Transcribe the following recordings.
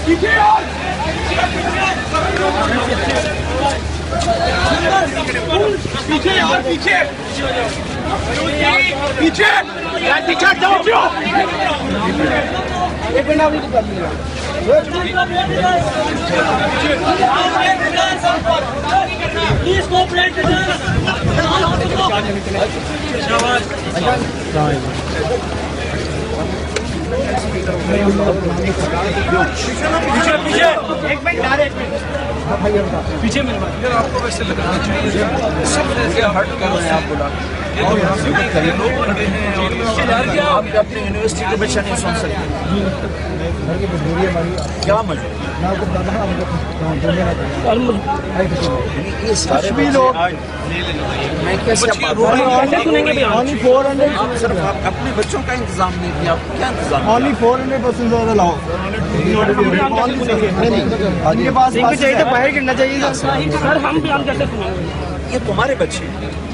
पीछे यार, पीछे पीछे यार, पीछे हट जाओ। एक मिनट आप कर लीजिए। Please cooperate. शाबाश। पीछे पीछे एक मिनट यार, एक मिनट पीछे मेरे बात यार। आपको वैसे लगाना चाहिए सब ऐसे हट कर रहे हैं आप बोला और यहाँ से कई लोग खड़े हैं और क्या आप अपनी यूनिवर्सिटी के बच्चे नहीं सुन सकते क्या मजा ये सारे भी लोग मैं कैसे आप सिर्फ अपने बच्चों का इंतजाम नहीं किया, आप क्या इंतजाम? Only 400% लाओ। इनके पास चाहिए तो बाहर गिरना चाहिए सर। हम प्लान कैसे सुनाएंगे? ये तुम्हारे बच्चे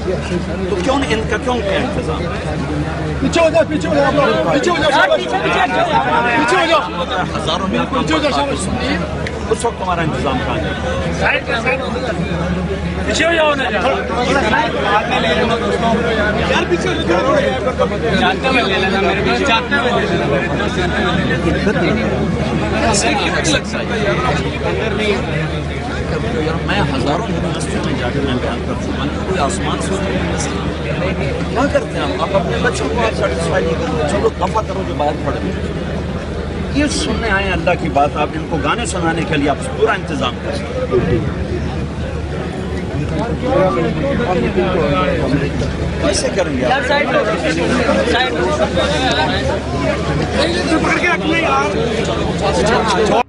तो क्यों इनका क्यों क्या इंतजाम? पीछे हो जाओ, पीछे हो जाओ, पीछे हो जाओ, पीछे हो जाओ। हजारों में उस वक्त तुम्हारा इंतजाम कहाँ है? पीछे हो जाओ ना यार, पीछे जाते हुए ले लेना मेरे पीछे, जाते हुए ले लेना। मैं हजारों यूनिवर्सिटियों में जाकर मैं बयान करता हूँ, कोई आसमान से यूनिवर्सिटी क्या करते हैं आप अपने बच्चों को आप सेटिस्फाई नहीं करते। चलो दफा करो जो बाहर पढ़े, ये सुनने आए अल्लाह की बात, आप इनको गाने सुनाने के लिए आप पूरा इंतजाम करें। कैसे करेंगे आप?